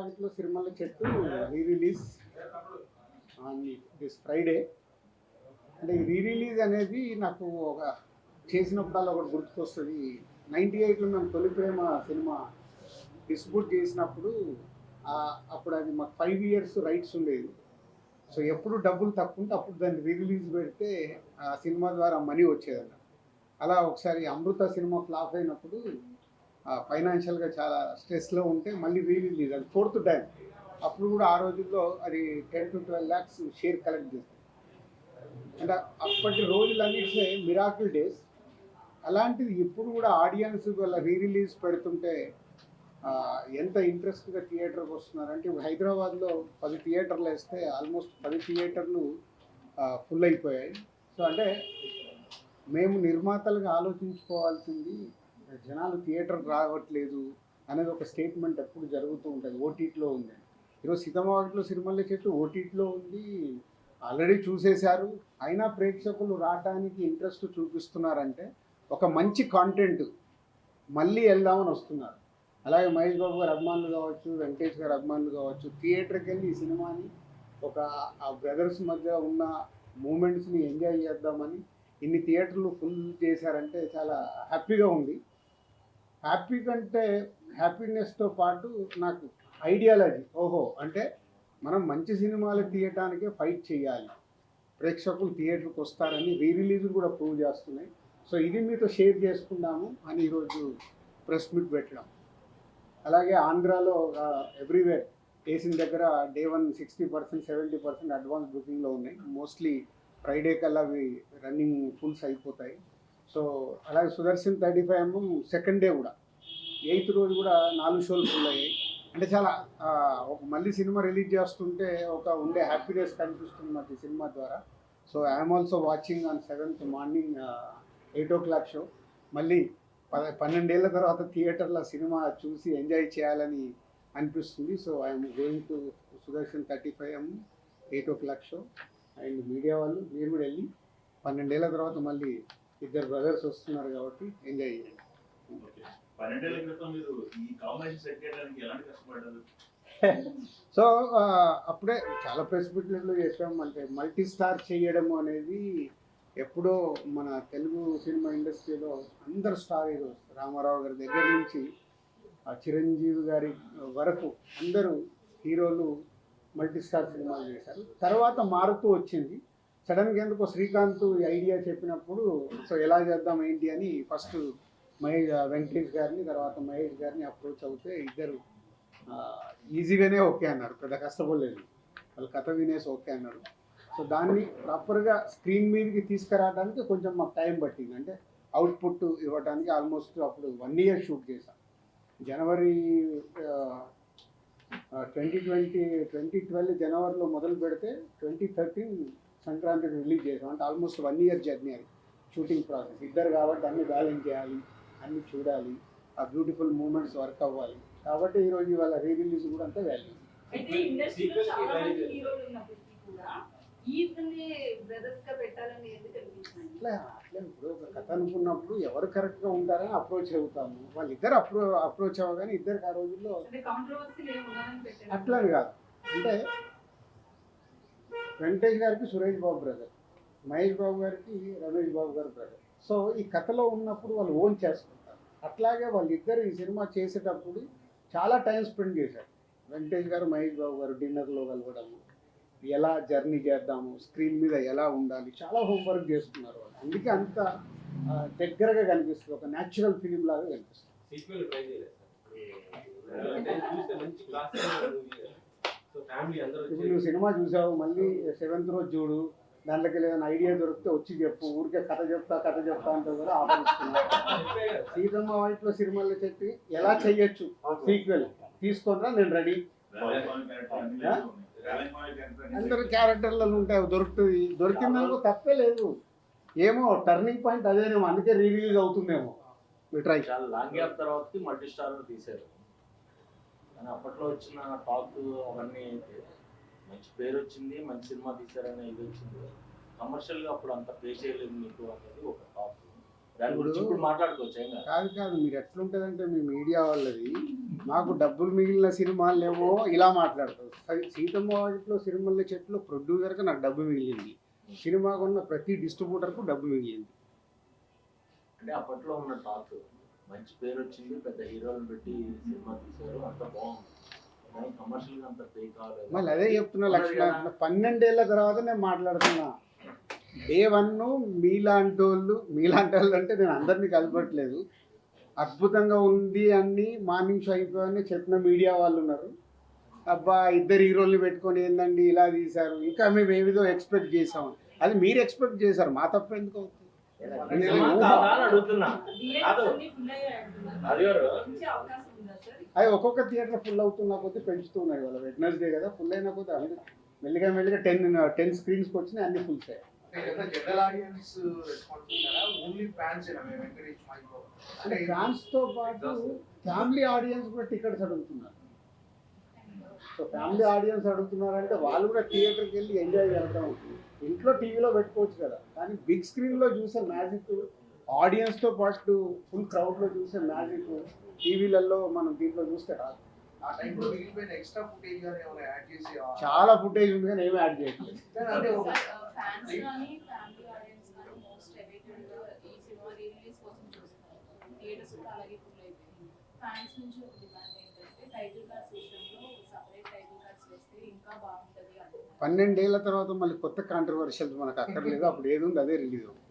వాకిట్లో సిరిమల్ల చెట్టు re release on this Friday. అంటే ఈ రీ రిలీజ్ అనేది నాకు ఒక చేసినప్పుడల్లా ఒకటి గుర్తుకొస్తుంది. 98లో మేము తొలి ప్రేమ సినిమా డిస్ట్రిబ్యూట్ చేసినప్పుడు అప్పుడు అది మాకు 5 years రైట్స్ ఉండేది. సో ఎప్పుడు డబ్బులు తక్కువ ఉంటే అప్పుడు దాన్ని రీ రిలీజ్ పెడితే ఆ సినిమా ద్వారా మనీ వచ్చేదన్న. అలా ఒకసారి అమృత సినిమా ఫ్లాప్ అయినప్పుడు ఫైనాన్షియల్గా చాలా స్ట్రెస్లో ఉంటే మళ్ళీ రీ రిలీజ్, అది 4th టైం. అప్పుడు కూడా ఆ రోజుల్లో అది 10 to 12 lakhs షేర్ కలెక్ట్ చేస్తుంది. అంటే అప్పటి రోజులన్నింటినీ మిరాకిల్ డేస్. అలాంటిది ఇప్పుడు కూడా ఆడియన్స్ వల్ల రీ రిలీజ్ పెడుతుంటే ఎంత ఇంట్రెస్ట్గా థియేటర్కి వస్తున్నారంటే, ఇప్పుడు హైదరాబాద్లో 10 థియేటర్లు వేస్తే ఆల్మోస్ట్ 10 థియేటర్లు ఫుల్ అయిపోయాయి. సో అంటే మేము నిర్మాతలుగా ఆలోచించుకోవాల్సింది, జనాలు థియేటర్కి రావట్లేదు అనేది ఒక స్టేట్మెంట్ ఎప్పుడు జరుగుతూ ఉంటుంది. ఓటీటీలో ఉంది. ఈరోజు సీతమ్మవాకిట్లో సిరిమల్ల చెట్టు ఓటీటీలో ఉంది, ఆల్రెడీ చూసేశారు. అయినా ప్రేక్షకులు రావడానికి ఇంట్రెస్ట్ చూపిస్తున్నారంటే ఒక మంచి కాంటెంట్ మళ్ళీ వెళ్దామని వస్తున్నారు. అలాగే మహేష్ బాబు గారు అభిమానులు కావచ్చు, వెంకటేష్ గారు అభిమానులు కావచ్చు, థియేటర్కి వెళ్ళి ఈ సినిమాని ఒక ఆ బ్రదర్స్ మధ్య ఉన్న మూమెంట్స్ని ఎంజాయ్ చేద్దామని ఇన్ని థియేటర్లు ఫుల్ చేశారంటే చాలా హ్యాపీగా ఉంది. హ్యాపీ కంటే హ్యాపీనెస్తో పాటు నాకు ఐడియాలజీ, ఓహో అంటే మనం మంచి సినిమాలు తీయటానికే ఫైట్ చేయాలి, ప్రేక్షకులు థియేటర్కి వస్తారని రీ రిలీజ్లు కూడా ప్రూవ్ చేస్తున్నాయి. సో ఇది మీతో షేర్ చేసుకుందాము అని ఈరోజు ప్రెస్ మీట్ పెట్టడం. అలాగే ఆంధ్రాలో ఎవ్రీవేర్ వేసిన దగ్గర డే 1 60%, 70% అడ్వాన్స్ బుకింగ్లో ఉన్నాయి. మోస్ట్లీ ఫ్రైడే కల్లా అవి రన్నింగ్ ఫుల్స్ అయిపోతాయి. సో అలాగే సుదర్శన్ 35mm సెకండ్ డే కూడా 8th రోజు కూడా 4 షోలు ఫుల్ అయ్యాయి. అంటే చాలా ఒక మళ్ళీ సినిమా రిలీజ్ చేస్తుంటే ఒక ఉండే హ్యాపీనెస్ కనిపిస్తుంది మాకు ఈ సినిమా ద్వారా. So I'm also watching on 7th morning 8 o'clock show. మళ్ళీ 12 ఏళ్ల తర్వాత థియేటర్లో సినిమా చూసి ఎంజాయ్ చేయాలని అనిపిస్తుంది. So I'm going to Sudarshan 35mm 8 o'clock show. And media వాళ్ళు మీరు కూడా వెళ్ళి 12 ఏళ్ల తర్వాత మళ్ళీ ఇద్దరు బ్రదర్స్ వస్తున్నారు కాబట్టి ఎంజాయ్ చేయండి. సో అప్పుడే చాలా ప్రెస్ మీట్లలో చెప్పాము, అంటే మల్టీ స్టార్ చేయడం అనేది ఎప్పుడో మన తెలుగు సినిమా ఇండస్ట్రీలో అందరు స్టార్ హీరోస్, రామారావు గారి దగ్గర నుంచి చిరంజీవి గారి వరకు అందరూ హీరోలు మల్టీ స్టార్ సినిమాలు చేశారు. తర్వాత మారుతూ వచ్చింది. సడన్గా ఎందుకో శ్రీకాంత్ ఐడియా చెప్పినప్పుడు సో ఎలా చేద్దాం ఏంటి అని ఫస్ట్ వెంకటేష్ గారిని, తర్వాత మహేష్ గారిని అప్రోచ్ అవుతే ఇద్దరు ఈజీగానే ఓకే అన్నారు, పెద్ద కష్టపడలేదు. వాళ్ళు కథ వినేసి ఓకే అన్నారు. సో దాన్ని ప్రాపర్గా స్క్రీన్ మీదకి తీసుకురావడానికి కొంచెం మాకు టైం పట్టింది. అంటే అవుట్పుట్ ఇవ్వడానికి ఆల్మోస్ట్ అప్పుడు 1 year షూట్ చేశాం. జనవరి 2012 జనవరిలో మొదలు పెడితే 2013 సంక్రాంతికి రిలీజ్ చేసాం. అంటే ఆల్మోస్ట్ 1 year జర్నీ అది షూటింగ్ ప్రాసెస్. ఇద్దరు కాబట్టి అన్ని బ్యాలెన్స్ చేయాలి, అన్ని చూడాలి, ఆ బ్యూటిఫుల్ మూమెంట్స్ వర్క్ అవ్వాలి. కాబట్టి ఈరోజు ఇవాళ రీ రిలీజ్ కూడా అంతా వాల్యూ. అట్లా ఇప్పుడు ఒక కథ అనుకున్నప్పుడు ఎవరు కరెక్ట్గా ఉంటారని అప్రోచ్ అవుతాము. వాళ్ళిద్దరు అప్రోచ్ అవ్వగానే ఇద్దరికి ఆ రోజుల్లో అట్లని కాదు. అంటే వెంకటేష్ గారికి సురేష్ బాబు బ్రదర్, మహేష్ బాబు గారికి రమేష్ బాబు గారు బ్రదర్. సో ఈ కథలో ఉన్నప్పుడు వాళ్ళు ఓన్ చేసుకుంటారు. అట్లాగే వాళ్ళిద్దరు ఈ సినిమా చేసేటప్పుడు చాలా టైం స్పెండ్ చేశారు. వెంకటేష్ గారు మహేష్ బాబు గారు డిన్నర్లో కలవడము, ఎలా జర్నీ చేద్దాము, స్క్రీన్ మీద ఎలా ఉండాలి, చాలా హోంవర్క్ చేసుకున్నారు వాళ్ళు. అందుకే అంత దగ్గరగా కనిపిస్తుంది, ఒక న్యాచురల్ ఫిలిం లాగా కనిపిస్తుంది. ఇప్పుడు నువ్వు సినిమా చూసావు, మళ్ళీ 7th రోజు చూడు, దాంట్లోకి ఏదైనా ఐడియా దొరికితే వచ్చి చెప్పు. ఊరికే కథ చెప్తా అంటే కూడా ఆపరిస్తున్నా. సీతమ్మ వాకిట్లో సిరిమల్ల చెట్టు ఎలా చెయ్యొచ్చు సీక్వెల్ తీసుకుంటా, నేను రెడీ. అందరు క్యారెక్టర్లలో ఉంటాయి, దొరుకుతుంది. దొరికిందనుకో తప్పే లేదు. ఏమో టర్నింగ్ పాయింట్ అదేనేమో, అందుకే రీ రిలీజ్ అవుతుందేమో. ట్రై చాలా లాంగ్ గ్యాప్ తర్వాత మల్టీ స్టార్ తీశారు. కానీ అప్పట్లో వచ్చిన టాక్ అవన్నీ మంచి పేరు వచ్చింది, మంచి సినిమా తీశారనే ఇది వచ్చింది. కమర్షియల్గా అప్పుడు అంత పే చేయలేదు మీకు అనేది ఒక టాక్. దాని గురించి ఇప్పుడు మాట్లాడుకోవచ్చు ఏం కాదు. కాదు కాదు, మీరు ఎట్లుంటుందంటే మీ మీడియా వాళ్ళది మాకు డబ్బులు మిగిలిన సినిమాలేమో ఇలా మాట్లాడతారు. సీతమ్మ వాటిలో సిరిమల్ల చెట్లు ప్రొడ్యూసర్కి నాకు డబ్బు మిగిలింది, సినిమాకు ఉన్న ప్రతి డిస్ట్రిబ్యూటర్కు డబ్బు మిగిలింది. అంటే అప్పట్లో ఉన్న టాక్ మంచి పేరు వచ్చింది, పెద్ద హీరోలను పెట్టి సినిమా తీశారు, అంత బాగుంది. కానీ కమర్షియల్గా అంత ఫేక్ కాలేదు. మళ్ళీ అదే చెప్తున్నా లక్ష్మణ, 12 ఏళ్ళ తర్వాత నేను మాట్లాడుతున్నా. డే 1 మీలాంటి వాళ్ళు అంటే నేను అందరినీ కలపట్లేదు, అద్భుతంగా ఉంది అని మార్నింగ్ షో అయిపోయి చెప్పిన మీడియా వాళ్ళు ఉన్నారు. అబ్బా ఇద్దరు హీరోల్ని పెట్టుకొని ఏందండి ఇలా తీశారు, ఇంకా మేము ఏదో ఎక్స్పెక్ట్ చేసాం. అది మీరు ఎక్స్పెక్ట్ చేశారు, మా తప్ప ఎందుకు అవుతుంది? అడుగుతున్నా అది ఒక్కొక్క థియేటర్ ఫుల్ అవుతున్న కొద్దీ పెంచుతూ ఉన్నాయి. వాళ్ళ వెడ్నెస్డే కదా, ఫుల్ అయిన కొద్దీ అవి మెల్లిగా 10 స్క్రీన్స్కి వచ్చినాయి, అన్ని ఫుల్స్ అయ్యాయి. జనరల్ ఆడియన్స్ రెస్పాన్స్ ఉంటారా? ఓన్లీ ఫ్యాన్స్ అంటే ఫ్యాన్స్తో పాటు ఫ్యామిలీ ఆడియన్స్ కూడా టికెట్స్ అడుగుతున్నారు. సో ఫ్యామిలీ ఆడియన్స్ అడుగుతున్నారంటే వాళ్ళు కూడా థియేటర్కి వెళ్ళి ఎంజాయ్ చేయడం. ఇంట్లో టీవీలో పెట్టుకోవచ్చు కదా, కానీ బిగ్ స్క్రీన్లో చూసే మ్యాజిక్, ఆడియన్స్తో పాటు ఫుల్ క్రౌడ్లో చూసే మ్యాజిక్ టీవీలలో మనం దీంట్లో చూస్తే రాదు. ఆ టైంలో మిగిలిపోయిన ఎక్స్ట్రా ఫుటేజ్ గానీ ఏమైనా యాడ్ చేసి చాలా ఫుటేజ్ ఉంది కానీ ఏమీ యాడ్ చేయట్లేదు. అంటే ఫ్యాన్స్ కానీ ఫ్యామిలీ ఆడియన్స్ కానీ మోస్ట్ అవైటెడ్గా ఈ సినిమా రిలీజ్ కోసం చూస్తున్నారు. థియేటర్స్ కూడా అలాగే ఫుల్ అయిపోయింది. ఫ్యాన్స్ నుంచి ఒక డిమాండ్ ఏంటంటే టైటిల్ కార్డ్ సిస్టంలో సపరేట్ టైటిల్ కార్డ్స్ వేస్తే ఇంకా బాగుంటుంది అంటున్నారు. 12 ఏళ్ల తర్వాత మళ్ళీ కొత్త కాంట్రవర్షియల్ మనకు అక్కర్లేదు, అప్పుడు ఏది ఉంది అదే రిలీజ్ అవుతుంది.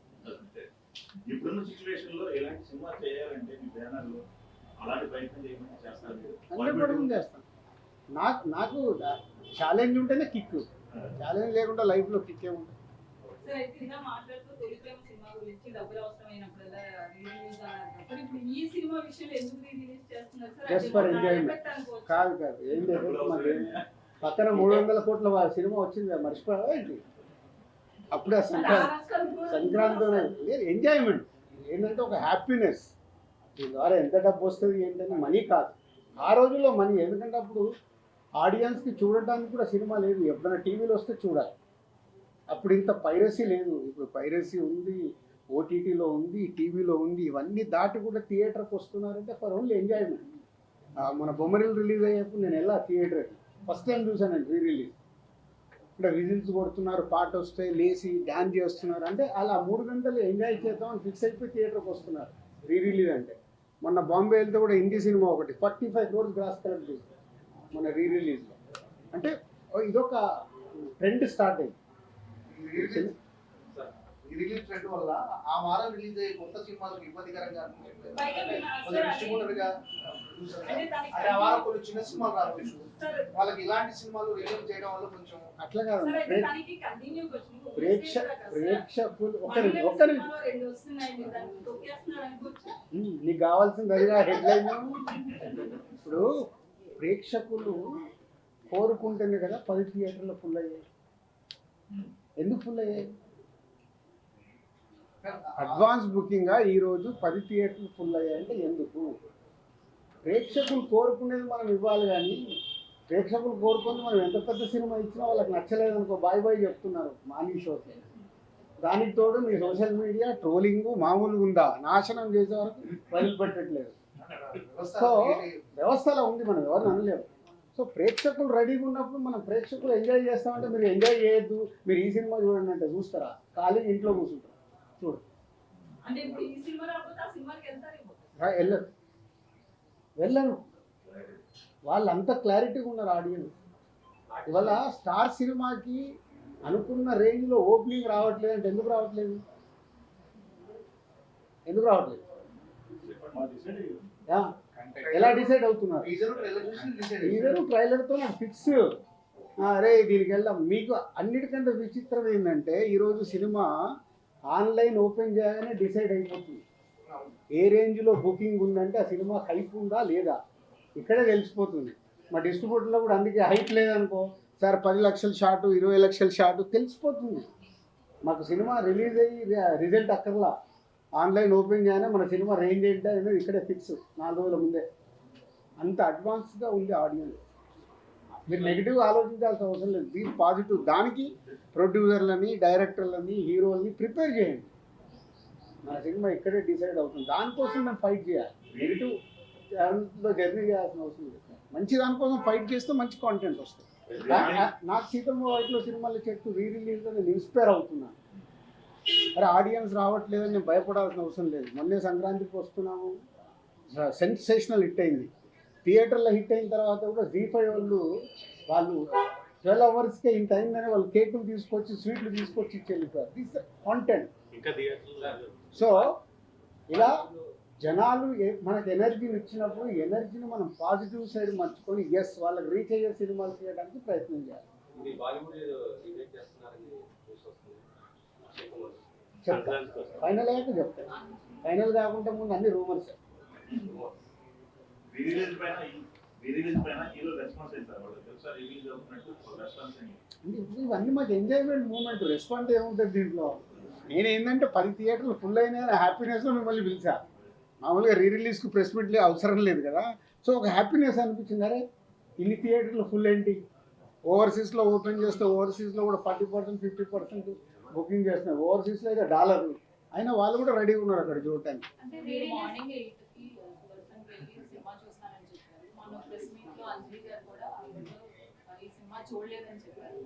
ఇప్పుడున్న సిచ్యువేషన్ లో ఎలాంటి సినిమా చేయాలంటే మీ బ్యానర్లో అలాంటి ప్రయత్నం చేయమని చేస్తారు. 100% చేస్తాను. నాకు ఛాలెంజ్ ఉంటేనే కిక్, ఛాలెంజ్ లేకుండా లైఫ్లో కిక్ ఏముంటుంది. సార్ అయితే ఇలా మాట్లాడుతూ తొలి ప్రేమ సినిమా గురించి డబ్బులు అవసరమైనప్పుడల్లా రిలీజ్ అన్నారు. ఇప్పుడు ఈ సినిమా విషయంలో ఎందుకు రిలీజ్ చేస్తున్నారు సార్? Just for enjoyment. కాదు ఏం లేదు, మరి పక్కన 300 కోట్ల సినిమా వచ్చింది కదా, మర్చిపోయావా ఏంటి? అప్పుడే సంక్రాంతి లేదు, ఎంజాయ్మెంట్ ఏంటంటే ఒక హ్యాపీనెస్. దీని ద్వారా ఎంత డబ్బు వస్తుంది ఏంటంటే మనీ కాదు, ఆ రోజుల్లో మనీ. ఎందుకంటే అప్పుడు ఆడియన్స్కి చూడటానికి కూడా సినిమా లేదు, ఎప్పుడైనా టీవీలో వస్తే చూడాలి. అప్పుడు ఇంత పైరసీ లేదు, ఇప్పుడు పైరసీ ఉంది, ఓటీటీలో ఉంది, టీవీలో ఉంది. ఇవన్నీ దాటి కూడా థియేటర్కి వస్తున్నారంటే ఫర్ ఓన్లీ ఎంజాయ్మెంట్. మన బొమ్మరిల్ రిలీజ్ అయ్యేప్పుడు నేను వెళ్ళా థియేటర్కి, ఫస్ట్ టైం చూసానండి రీ రిలీజ్. అంటే విజిల్స్ కొడుతున్నారు, పాట వస్తే లేచి డ్యాన్స్ చేస్తున్నారు. అంటే అలా 3 గంటలు ఎంజాయ్ చేద్దాం అని ఫిక్స్ అయిపోయి థియేటర్కి వస్తున్నారు రీ రిలీజ్ అంటే. మొన్న బాంబే వెళ్తే కూడా హిందీ సినిమా ఒకటి 45 crores గ్రాస్ కలెక్ట్ చేసింది మన రీ రిలీజ్లో. అంటే ఇదొక ట్రెండ్ స్టార్ట్ అయింది. ఈ రిలీజ్ ట్రెండ్ వల్ల ఆ వారం రిలీజ్ అయ్యే కొత్త సినిమాలకు ఇబ్బందికరంగా డిస్ట్రిబ్యూటర్గా అంటే ఆ వారం కొన్ని చిన్న సినిమాలు రావచ్చు, వాళ్ళకి ఇలాంటి సినిమాలు రిలీజ్ చేయడం వల్ల కొంచెం అట్లా కాదు. ప్రేక్షకులు నీకు కావాల్సింది అదిగా హెడ్లైన్. ఇప్పుడు ప్రేక్షకులు కోరుకుంటేనే కదా 10 థియేటర్లు ఫుల్ అయ్యాయి. ఎందుకు ఫుల్ అయ్యాయి? అడ్వాన్స్ బుకింగ్గా ఈరోజు 10 థియేటర్లు ఫుల్ అయ్యాయంటే ఎందుకు? ప్రేక్షకులు కోరుకునేది మనం ఇవ్వాలి, కానీ ప్రేక్షకులు కోరుకుని మనం ఎంత పెద్ద సినిమా ఇచ్చినా వాళ్ళకి నచ్చలేదు అనుకో, బాయ్ బాయ్ చెప్తున్నారు మార్నింగ్ షోకి. దానికి తోడు మీ సోషల్ మీడియా ట్రోలింగ్ మామూలుగా ఉందా, నాశనం చేసే వరకు వదిలిపెట్టట్లేదు. సో వ్యవస్థలో ఉంది, మనం ఎవరిని అనలేము. సో ప్రేక్షకులు రెడీగా ఉన్నప్పుడు మనం ప్రేక్షకులు ఎంజాయ్ చేస్తామంటే మీరు ఎంజాయ్ చేయొద్దు, మీరు ఈ సినిమా చూడండి అంటే చూస్తారా? ఖాళీ ఇంట్లో కూర్చుంటారా? చూడు, వెళ్ళను. వాళ్ళు అంత క్లారిటీగా ఉన్నారు ఆడియన్స్. ఇవాళ స్టార్ సినిమాకి అనుకున్న రేంజ్లో ఓపెనింగ్ రావట్లేదు అంటే ఎందుకు రావట్లేదు? ఎలా డిసైడ్ అవుతున్నారు? టీజరు ట్రైలర్తో నాకు ఫిక్స్, అరే దీనికి వెళ్దాం. మీకు అన్నిటికంటే విచిత్రం ఏంటంటే ఈరోజు సినిమా ఆన్లైన్ ఓపెన్ చేయగానే డిసైడ్ అయిపోతుంది ఏ రేంజ్లో బుకింగ్ ఉందంటే ఆ సినిమా హైప్ ఉందా లేదా ఇక్కడే తెలిసిపోతుంది. మా డిస్ట్రిబ్యూటర్లో కూడా అందుకే హైప్ లేదనుకో సార్ 10 లక్షల షాటు 20 లక్షల షాటు తెలిసిపోతుంది. మాకు సినిమా రిలీజ్ అయ్యి రిజల్ట్ అక్కర్లా, ఆన్లైన్ ఓపెన్ చేయగానే మన సినిమా రేంజ్ ఏంటి అనేది ఇక్కడే ఫిక్స్ 4 రోజుల ముందే. అంత అడ్వాన్స్గా ఉంది ఆడియన్స్. మీరు నెగిటివ్ ఆలోచించాల్సిన అవసరం లేదు, బీ పాజిటివ్. దానికి ప్రొడ్యూసర్లని, డైరెక్టర్లని, హీరోలని ప్రిపేర్ చేయండి. మన సినిమా ఇక్కడే డిసైడ్ అవుతుంది. దానికోసం మేము ఫైట్ చేయాలి. నెగిటివ్ దాంట్లో జర్నీ చేయాల్సిన అవసరం లేదు. మంచి దానికోసం ఫైట్ చేస్తే మంచి కాంటెంట్ వస్తుంది. నాకు సీతమ్మ వాటిలో సినిమాలు చెట్టు రిలీజ్లో నేను ఇన్స్పైర్ అవుతున్నాను. అరే ఆడియన్స్ రావట్లేదని నేను భయపడాల్సిన అవసరం లేదు. మొన్నే సంక్రాంతికి వస్తున్నాము, సెన్సేషనల్ హిట్ అయింది. థియేటర్లో హిట్ అయిన తర్వాత కూడా Z5 వాళ్ళు 12 అవర్స్కే ఇంత అయిందని వాళ్ళు కేకులు తీసుకొచ్చి స్వీట్లు తీసుకొచ్చి ఇచ్చి వెళ్ళిపోయారు. This content. సో ఇలా జనాలు మనకు ఎనర్జీని ఇచ్చినప్పుడు ఎనర్జీని మనం పాజిటివ్ సైడ్ మర్చుకొని ఎస్ వాళ్ళకి రీచ్ అయ్యే సినిమాలు చేయడానికి ప్రయత్నం చేయాలి. చెప్తాను, ఫైనల్ అయ్యాక చెప్తాను. ఫైనల్ కాకుండా ముందు అన్ని రూమర్స్. రిలీజ్ పైన హీరో రెస్పాన్స్ అవుతారు. వాళ్ళు తెలుసా రిలీజ్ అవుతున్నట్టు రెస్పాన్స్ అయింది. ఇవన్నీ మాకు ఎంజాయ్మెంట్ మూమెంట్. రెస్పాన్స్ ఏముంటుంది దీంట్లో? నేను ఏంటంటే 10 థియేటర్లు ఫుల్ అయినా హ్యాపీనెస్లో మిమ్మల్ని పిలిచా. మామూలుగా రిలీజ్కి ప్రెస్ మీట్లు అవసరం లేదు కదా. సో ఒక హ్యాపీనెస్ అనిపించింది. అరే ఇన్ని థియేటర్లు ఫుల్ ఏంటి, ఓవర్సీస్లో ఓపెన్ చేస్తే ఓవర్సీస్లో కూడా 40% 50% బుకింగ్ చేస్తున్నారు. ఓవర్సీస్లో అయితే $1 అయినా వాళ్ళు కూడా రెడీగా ఉన్నారు అక్కడ చూడటానికి. అంటే మీరు మార్నింగ్ 8కి దర్శనంకి వెళ్ళి సినిమా చూస్తానని చెప్పారు. మన ప్రెస్ మీట్లో అంజలి గారు కూడా ఈ సినిమా చూడలేదని చెప్పారు.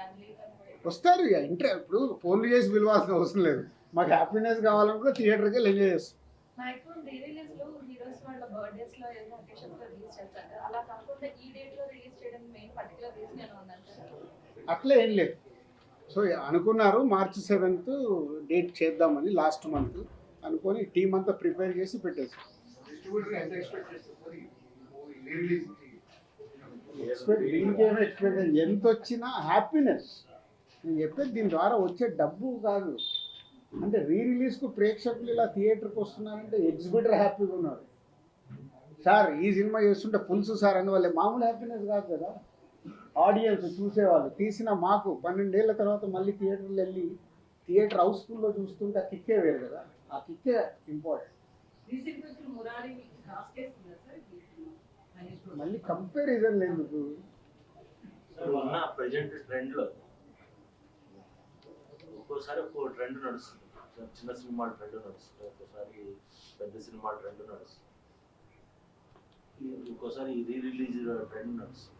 అంజలి గారు వస్తారు ఇక ఇప్పుడు ఫోన్లు చేసి పిలవాల్సిన అవసరం లేదు. మాకు హ్యాపీనెస్ కావాలనుకుంటే థియేటర్కి వెళ్ళి ఎంజాయ్ చేస్తాం. మ్యాక్సిమం రిలీజ్ లో హీరోస్ వాళ్ళ బర్త్డేస్ లో ఏదో అకేషన్స్ లో రిలీజ్ చేస్తారు. అలా కాకుండా ఈ డేట్ లో రిలీజ్ చేయడం మెయిన్ పర్టికులర్ రీజన్ ఏమైనా ఉందంటారా? అట్లా ఏం లేదు. సో అనుకున్నారు March 7th డేట్ చేద్దామని లాస్ట్ మంత్ అనుకొని టీం అంతా ప్రిపేర్ చేసి పెట్టేసాం. డిస్ట్రిబ్యూటర్ ఎంత ఎక్స్పెక్ట్ చేస్తారు మరి రిలీజ్ దీనికి ఏమో ఎక్స్పెక్ట్ ఎంత వచ్చినా హ్యాపీనెస్. నేను చెప్పేది దీని ద్వారా వచ్చే డబ్బు కాదు. అంటే రిలీజ్కు ప్రేక్షకులు ఇలా థియేటర్కి వస్తున్నారంటే ఎగ్జిబిటర్ హ్యాపీగా ఉన్నారు. సార్ ఈ సినిమా చేస్తుంటే పులుసు సార్ అని వాళ్ళే మామూలు హ్యాపీనెస్ కాదు కదా. ఆడియన్స్ చూసేవాళ్ళు తీసిన మాకు 12 ఏళ్ల తర్వాత మళ్ళీ థియేటర్లు వెళ్ళి థియేటర్ హౌస్ఫుల్లో చూస్తుంటే ఆ కిక్కే వేరు కదా. ఆ కిక్కే ఇంపార్టెంట్. రీసెంట్ గా మురారి లాస్ట్ చేస్తుందా సార్ ఈ సినిమా? మళ్ళీ కంపారిజన్ ఎందుకు? ఉన్న ప్రజెంట్ ట్రెండ్లో ఒక్కోసారి ఒక్కో ట్రెండ్ నడుస్తుంది. చిన్న సినిమా ట్రెండ్ నడుస్తుంది, ఒక్కోసారి పెద్ద సినిమా ట్రెండ్ నడుస్తుంది, ఒక్కోసారి రిలీజ్ ట్రెండ్ నడుస్తుంది.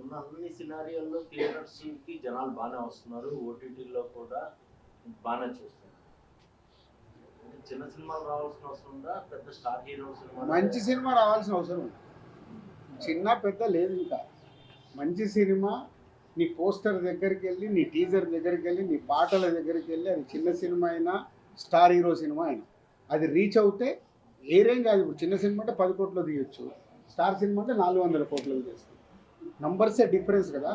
ఉన్న అన్ని సినారియోల్లో థియేటర్స్కి జనాలు బాగానే వస్తున్నారు, ఓటీటీలో కూడా బాగానే చూస్తున్నారు. చిన్న సినిమాలు రావాల్సిన అవసరం ఉందా, పెద్ద స్టార్ హీరో సినిమా మంచి సినిమా రావాల్సిన అవసరం ఉంది. చిన్న పెద్ద లేదు. ఇంకా మంచి సినిమా నీ పోస్టర్ దగ్గరికి వెళ్ళి, నీ టీజర్ దగ్గరికి వెళ్ళి, నీ పాటల దగ్గరికి వెళ్ళి, అది చిన్న సినిమా అయినా స్టార్ హీరో సినిమా అయినా అది రీచ్ అవుతే ఏ రేంజ్ కాదు. ఇప్పుడు చిన్న సినిమా అంటే 10 కోట్లు తీయొచ్చు, స్టార్ సినిమా అంటే 400 కోట్లు చేస్తుంది. నంబర్సే డిఫరెన్స్ కదా.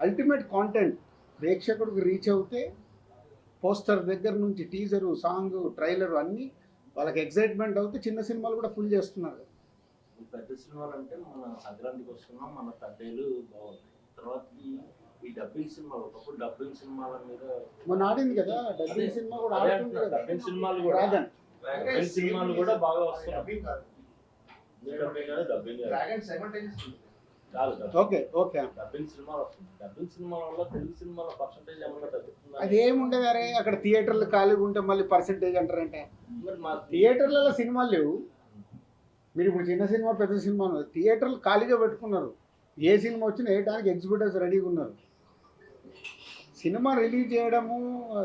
అల్టిమేట్ కాంటెంట్ ప్రేక్షకుడికి రీచ్ అవుతే పోస్టర్ దగ్గర నుంచి టీజరు, సాంగ్, ట్రైలర్ అన్నీ వాళ్ళకి ఎక్సైట్మెంట్ అవుతే చిన్న సినిమాలు కూడా ఫుల్ చేస్తున్నారు. పెద్ద సినిమాలు అంటే మన సంక్రాంతికి వస్తున్నాం, మన పెద్దలు బాగుంది. తర్వాత ఈ డబ్బింగ్ సినిమాలు, ఒకప్పుడు డబ్బింగ్ సినిమాల మీద మొన్న ఆడింది కదా డబ్బింగ్ సినిమా కూడా ఆడుతుంది కదా. డబ్బింగ్ సినిమాలు కూడా రాజన్ డబ్బింగ్ సినిమాలు కూడా బాగా వస్తున్నాయి. డబ్బింగ్ కాదు, డబ్బింగ్ కాదు, డబ్బింగ్ కాదు. డ్రాగన్ సైమల్టేనియస్ కాదు, ఓకే ఓకే. డబ్బింగ్ సినిమాలు వస్తుంది. డబ్బింగ్ సినిమాల వల్ల తెలుగు సినిమాల పర్సంటేజ్ ఏమన్నా తగ్గుతుంది? అది ఏముండదు. అరే అక్కడ థియేటర్లు ఖాళీగా ఉంటే మళ్ళీ పర్సెంటేజ్ అంటారంటే మరి మా థియేటర్లలో సినిమాలు లేవు. మీరు ఇప్పుడు చిన్న సినిమా పెద్ద సినిమా థియేటర్లు ఖాళీగా పెట్టుకున్నారు. ఏ సినిమా వచ్చినా వేయడానికి ఎగ్జిబిటర్స్ రెడీగా ఉన్నారు. సినిమా రిలీజ్ చేయడము,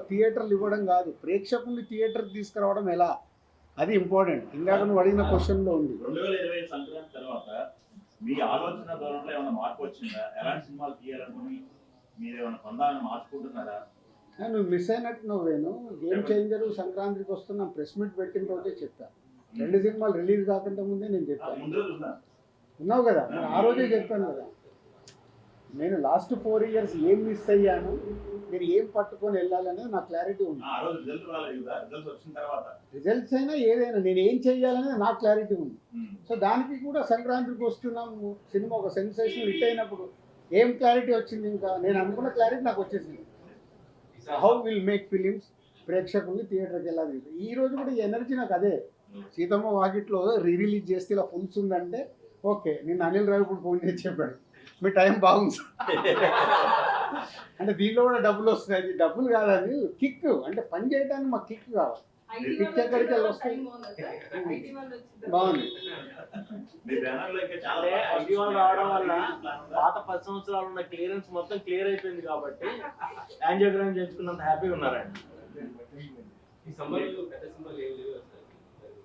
థియేటర్లు ఇవ్వడం కాదు, ప్రేక్షకుల్ని థియేటర్కి తీసుకురావడం ఎలా, అది ఇంపార్టెంట్. ఇందాక నువ్వు అడిగిన క్వశ్చన్లో ఉంది. 2020 సంక్రాంతి తర్వాత మీ ఆలోచన ధోరణిలో ఏమైనా మార్పు వచ్చిందా? ఎలాంటి సినిమాలు తీయాలనుకుని మీరు ఏమైనా పొందాలని మార్చుకుంటున్నారా? నువ్వు మిస్ అయినట్టు నువ్వేను. గేమ్ చేంజర్ సంక్రాంతికి వస్తున్నా ప్రెస్ మీట్ పెట్టిన రోజే చెప్పా. 2 సినిమాలు రిలీజ్ కాకుండా ముందే నేను చెప్పాను. ముందు చూసినా ఉన్నావు కదా, నేను ఆ రోజే చెప్పాను కదా. నేను లాస్ట్ 4 years ఏం మిస్ అయ్యాను, మీరు ఏం పట్టుకొని వెళ్ళాలనేది నాకు క్లారిటీ ఉంది. ఆ రోజు రిజల్ట్ రాలేదు కదా, రిజల్ట్స్ వచ్చిన తర్వాత రిజల్ట్స్ అయినా ఏదైనా నేను ఏం చేయాలనేది నాకు క్లారిటీ ఉంది. సో దానికి కూడా సంక్రాంతికి వస్తున్నాము సినిమా ఒక సెన్సేషన్ హిట్ అయినప్పుడు ఏం క్లారిటీ వచ్చింది? ఇంకా నేను అనుకున్న క్లారిటీ నాకు వచ్చేసింది. హౌ విల్ మేక్ ఫిలిమ్స్, ప్రేక్షకుల్ని థియేటర్కి వెళ్ళాలి. ఈ రోజు కూడా ఈ ఎనర్జీ నాకు అదే. సీతమ్మ వాకిట్లో రిలీజ్ చేస్తే ఇలా ఫుల్స్ ఉందంటే ఓకే. నేను అనిల్ రావిపూడి ఫోన్ చేసి చెప్పాడు, మీ టైం బాగుంది అంటే దీంట్లో కూడా డబ్బులు వస్తున్నాయి. డబ్బులు కాదని కిక్, అంటే పని చేయడానికి మాకు కిక్ కావాలి. ఐటీ పిక్ ఎక్కడికి వెళ్ళి వస్తుంది? టైం బాగుందా సార్? ఐటీ వాళ్ళు వచ్చిన బాగుంది. మీ బ్యానర్ లో ఇంకా చాలా అంటే ఐటీ వాళ్ళు రావడం వల్ల పాత 10 సంవత్సరాలు ఉన్న క్లియరెన్స్ మొత్తం క్లియర్ అయిపోయింది కాబట్టి యాంజియోగ్రామ్ చేయించుకున్నంత హ్యాపీగా ఉన్నారండి. ఈ సమ్మర్ పెద్ద సింబల్ ఏం లేవు సార్.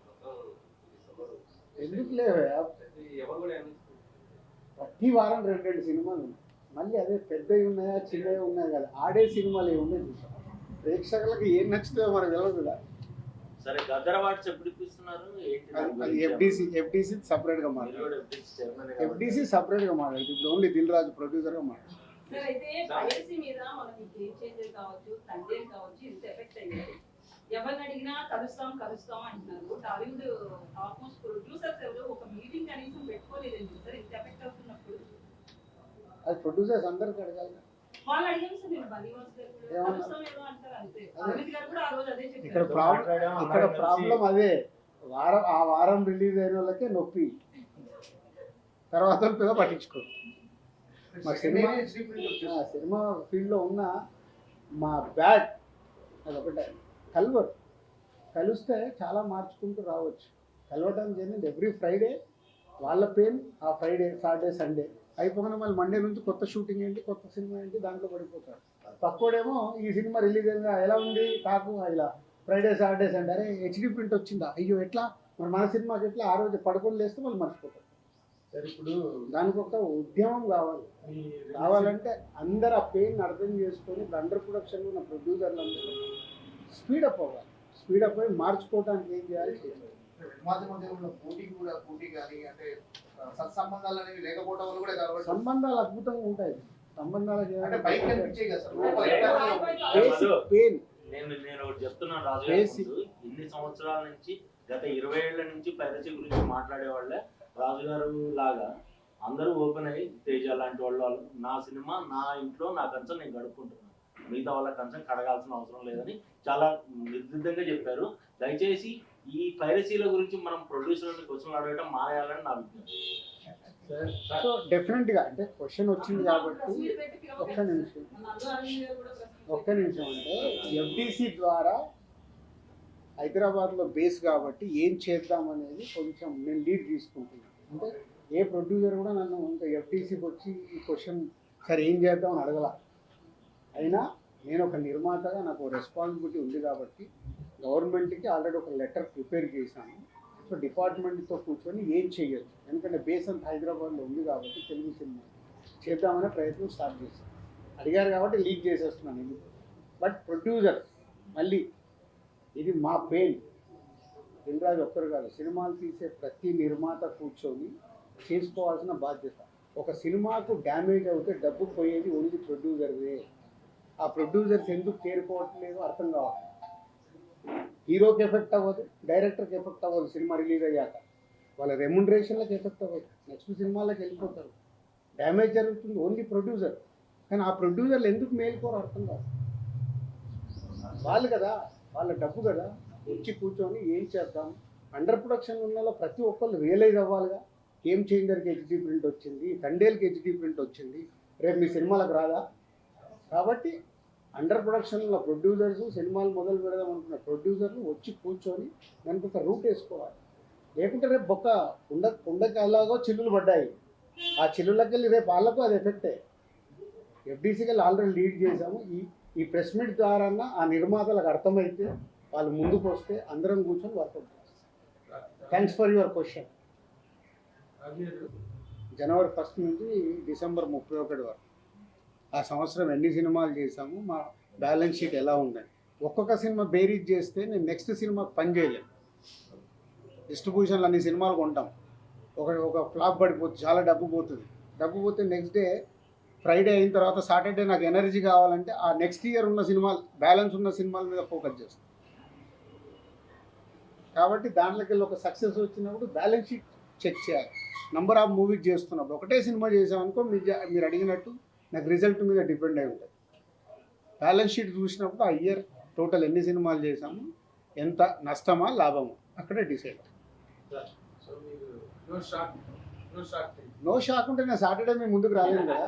మొత్తం ఈ సమ్మర్ ఎందుకు లేవా? ఎవరు కూడా ప్రతి వారం 2 సినిమాలు ఉన్నాయి. మళ్ళీ అదే పెద్దవి ఉన్నాయా చిన్నవి ఉన్నాయి కదా, ఆడే సినిమాలు ఏమి ఉన్నాయి చూసాం. ప్రేక్షకులకు ఏం నచ్చుతుందో మనకు తెలియదు కదా. సరే గద్దర్ అవార్డ్స్ ఎప్పుడు ఇప్పిస్తున్నారు ఏంటి? అది ఎఫ్డిసి సపరేట్గా మాట్లాడు. ఎఫ్డిసి సపరేట్గా మాట్లాడు. ఇప్పుడు ఓన్లీ దిల్ రాజు ప్రొడ్యూసర్గా మాట్లాడు. సార్ అయితే పైరసీ మీద మనం ఈ గేమ్ చేంజర్ కావచ్చు, తండ్రి కావచ్చు, ఇంత ఎఫెక్ట్ అయ్యారు. ఎవరిని అడిగినా కలుస్తాం అంటున్నారు. టాలీవుడ్ ఆల్మోస్ట్ ప్రొడ్యూసర్స్ ఎవరు ఒక మీటింగ్ కనీసం పెట్టుకోలేదండి సార్. ఇంత ఎఫెక్ట్ అవుతున్నప్పుడు అది ప్రొడ్యూసర్స్ అందరికి అడగాలి. వాళ్ళు అడిగారు సార్. నేను బలీవాస్ గారు కూడా ఏమన్నా? కలుస్తాం ఏదో అంటారు అంతే. అమిత్ గారు కూడా ఆ రోజు అదే ఇక్కడ చెప్పారు. ప్రాబ్లం అదే. ఆ వారం రిలీజ్ అయిన వాళ్ళకే నొప్పి, తర్వాత పెద్ద పట్టించుకోరు. మా సినిమా ఫీల్డ్లో ఉన్న మా బ్యాడ్ అదొకటే. కలిస్తే చాలా మార్చుకుంటూ రావచ్చు. కలవటం జరిగింది ఎవ్రీ ఫ్రైడే. వాళ్ళ పెయిన్ ఆ ఫ్రైడే, సాటర్డే, సండే అయిపోగానే మళ్ళీ మండే నుంచి కొత్త షూటింగ్ ఏంటి, కొత్త సినిమా ఏంటి, దాంట్లో పడిపోతారు. పక్కోడేమో ఈ సినిమా రిలీజ్ అయిందా, ఎలా ఉంది కాకు, ఇలా ఫ్రైడే, సాటర్డే, సండే, అరే హెచ్డి ప్రింట్ వచ్చిందా, అయ్యో ఎట్లా మరి మన సినిమాకి ఎట్లా, ఆ రోజు పడుకొని లేస్తే వాళ్ళు మర్చిపోతారు. సార్ ఇప్పుడు దానికి ఒక ఉద్యమం కావాలంటే అందరు ఆ పెయిన్ అర్థం చేసుకొని అండర్ ప్రొడక్షన్లో ఉన్న ప్రొడ్యూసర్లందరూ స్పీడప్ అవ్వాలి. స్పీడప్ అయ్యి మార్చుకోవడానికి ఏం చేయాలి? మధ్య మధ్య ఉన్న పోటీ కానీ అంటే సత్సంబంధాలు అనేవి లేకపోవడం వల్ల కూడా కలవడం. సంబంధాలు అద్భుతంగా ఉంటాయి. సంబంధాలకి అంటే బయట కనిపించే కదా సార్, లోపల పెయిన్. నేను ఒకటి చెప్తున్నాను రాజు గారి ముందు. ఇన్ని సంవత్సరాల నుంచి గత 20 ఏళ్ల నుంచి పైరసీ గురించి మాట్లాడే వాళ్ళే రాజు గారు లాగా అందరూ ఓపెన్ అయ్యి తేజ లాంటి వాళ్ళు నా సినిమా నా ఇంట్లో నా కన్సర్న్ నేను గడుపుకుంటున్నాను, మిగతా వాళ్ళ కన్సర్న్ కడగాల్సిన అవసరం లేదని చాలా నిర్దిష్టంగా చెప్పారు. దయచేసి ఈ పైరసీల గురించి మనం ప్రొడ్యూసర్ క్వశ్చన్ అడగడం మానేయాలని నా విజ్ఞప్తి. సో డెఫినెట్గా అంటే క్వశ్చన్ వచ్చింది కాబట్టి ఒక్క నిమిషం అంటే ఎఫ్డిసి ద్వారా హైదరాబాద్లో బేస్ కాబట్టి ఏం చేద్దాం అనేది కొంచెం నేను లీడ్ తీసుకుంటున్నాను. అంటే ఏ ప్రొడ్యూసర్ కూడా నన్ను ఇంకా ఎఫ్డిసికి వచ్చి ఈ క్వశ్చన్ సరే ఏం చేద్దాం అని అడగల. అయినా నేను ఒక నిర్మాతగా నాకు రెస్పాన్సిబిలిటీ ఉంది కాబట్టి గవర్నమెంట్కి ఆల్రెడీ ఒక లెటర్ ప్రిపేర్ చేశాను. సో డిపార్ట్మెంట్తో కూర్చొని ఏం చేయొచ్చు, ఎందుకంటే బేస్ అంతా హైదరాబాద్లో ఉంది కాబట్టి తెలుగు సినిమా చేద్దామనే ప్రయత్నం స్టార్ట్ చేశాను. అడిగారు కాబట్టి లీక్ చేసేస్తున్నాను ఇది. బట్ ప్రొడ్యూసర్ మళ్ళీ ఇది మా పెయిన్. దిల్రాజు ఒక్కరు కాదు, సినిమాలు తీసే ప్రతి నిర్మాత కూర్చొని చేసుకోవాల్సిన బాధ్యత. ఒక సినిమాకు డ్యామేజ్ అవుతే డబ్బు పోయేది ఓన్లీ ప్రొడ్యూసర్వే. ఆ ప్రొడ్యూసర్స్ ఎందుకు తేరుకోవట్లేదు అర్థం కావట్లేదు. హీరోకి ఎఫెక్ట్ అవ్వదు, డైరెక్టర్కి ఎఫెక్ట్ అవ్వదు. సినిమా రిలీజ్ అయ్యాక వాళ్ళ రెమ్యునరేషన్లకు ఎఫెక్ట్ అవ్వదు, నెక్స్ట్ సినిమాలకు వెళ్ళిపోతారు. డ్యామేజ్ జరుగుతుంది ఓన్లీ ప్రొడ్యూసర్. కానీ ఆ ప్రొడ్యూసర్లు ఎందుకు మేలుకోరు అర్థం కాదు. వాళ్ళు కదా, వాళ్ళ డబ్బు కదా, వచ్చి కూర్చొని ఏం చేద్దాం. అండర్ ప్రొడక్షన్ ఉన్న ప్రతి ఒక్కళ్ళు రియలైజ్ అవ్వాలిగా. గేమ్ చేంజర్కి హెచ్డి ప్రింట్ వచ్చింది, తండేల్కి హెచ్డి ప్రింట్ వచ్చింది, రేపు మీ సినిమాలకు రాదా? కాబట్టి అండర్ ప్రొడక్షన్లో ప్రొడ్యూసర్స్, సినిమాలు మొదలు పెడదాం అనుకున్న ప్రొడ్యూసర్లు వచ్చి కూర్చొని దానికి ఒక రూట్ వేసుకోవాలి. లేకుంటే రేపు బొక్క ఉండకి అలాగో చిల్లులు పడ్డాయి, ఆ చిల్లులకి వెళ్ళి రేపు వాళ్ళకు అది ఎఫెక్టే. ఎఫ్డీసీకి వెళ్ళి ఆల్రెడీ లీడ్ చేసాము. ఈ ప్రెస్ మీట్ ద్వారా ఆ నిర్మాతలకు అర్థమైతే వాళ్ళు ముందుకు వస్తే అందరం కూర్చొని వర్కౌట్ చేస్తాం. Thanks for your question. జనవరి 1 నుంచి డిసెంబర్ 31 వరకు ఆ సంవత్సరం ఎన్ని సినిమాలు చేశాము, మా బ్యాలెన్స్ షీట్ ఎలా ఉందని ఒక్కొక్క సినిమా బేరీజ్ చేస్తే నేను నెక్స్ట్ సినిమాకి పని చేయలేను. డిస్ట్రిబ్యూషన్లు అన్ని సినిమాలు కొంటాం, ఒక ఫ్లాప్ పడిపోతుంది, చాలా డబ్బు పోతుంది. డబ్బు పోతే నెక్స్ట్ డే ఫ్రైడే అయిన తర్వాత సాటర్డే నాకు ఎనర్జీ కావాలంటే ఆ నెక్స్ట్ ఇయర్ ఉన్న సినిమాలు, బ్యాలెన్స్ ఉన్న సినిమాల మీద ఫోకస్ చేస్తాను. కాబట్టి దాంట్లోకి వెళ్ళి ఒక సక్సెస్ వచ్చినప్పుడు బ్యాలెన్స్ షీట్ చెక్ చేయాలి. నెంబర్ ఆఫ్ మూవీస్ చేస్తున్నప్పుడు ఒకటే సినిమా చేసామనుకో మీరు అడిగినట్టు నాకు రిజల్ట్ మీద డిపెండ్ అయి ఉంటుంది. బ్యాలెన్స్ షీట్ చూసినప్పుడు ఆ ఇయర్ టోటల్ ఎన్ని సినిమాలు చేసాము, ఎంత నష్టమా లాభమా అక్కడే డిసైడ్. నో షాక్ ఉంటే నేను సాటర్డే మీ ముందుకు రాలేను కదా.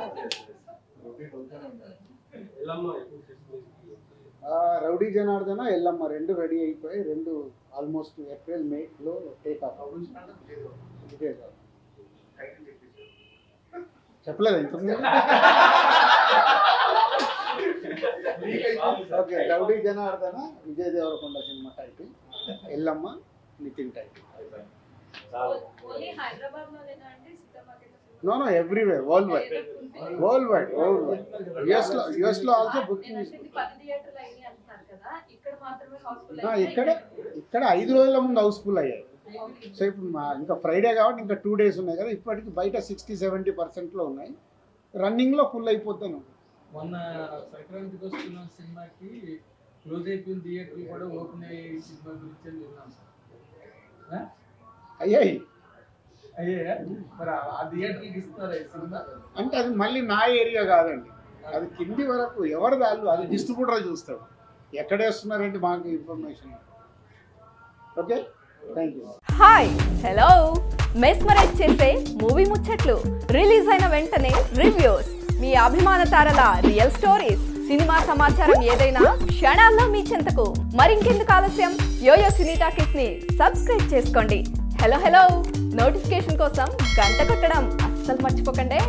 రౌడీ జనార్దన ఎల్లమ్మ రెండు రెడీ అయిపోయి, రెండు ఆల్మోస్ట్ ఏప్రిల్ మేలో టేక్ ఆఫ్. చెప్పలేదు ఇంతకుముందు. Okay, Rowdy Janardhana Vijay Deverakonda cinema title, Yellamma Nithin title. Only Hyderabad లోనేనా అండి సీతామార్కెట్? No everywhere, world wide. US లో ఆల్సో బుకింగ్. 10 థియేటర్లు అయ్యాయి అంటున్నారు కదా, ఇక్కడ మాత్రమే హౌస్ఫుల్ ఇక్కడ 5 రోజుల ముందు హౌస్ఫుల్ అయ్యాయి. సో ఇప్పుడు ఇంకా ఫ్రైడే కాబట్టి ఇంకా 2 days ఉన్నాయి కదా, ఇప్పటికి బయట 60-70% ఉన్నాయి, రన్నింగ్లో ఫుల్ అయిపోతాను. మొన్న సంక్రాంతికి వస్తున్న సినిమాకి క్లోజ్ అయిపోయిన థియేటర్లు కూడా ఓపెన్ అయ్యే సినిమా గురించి విన్నాం సార్. అయ్యాయి మరి ఆ థియేటర్కి ఇస్తారా ఈ సినిమా? అంటే అది మళ్ళీ నా ఏరియా కాదండి, అది కింది వరకు ఎవరి దాళ్ళు అది డిస్ట్రిబ్యూటర్ చూస్తాడు, ఎక్కడ వేస్తున్నారంటే మాకు information. Okay, thank you. Hi, hello. Mesmerize చేసే మూవీ ముచ్చట్లు, రిలీజ్ అయిన వెంటనే రివ్యూస్, మీ అభిమాన తారల రియల్ స్టోరీస్, సినిమా సమాచారం ఏదైనా క్షణాల్లో మీ చెంతకు. మరింకెందుకు ఆలస్యం, యోయో సినీ టాకీస్ ని సబ్స్క్రైబ్ చేసుకోండి. హలో, నోటిఫికేషన్ కోసం గంట కొట్టడం అస్సలు మర్చిపోకండి.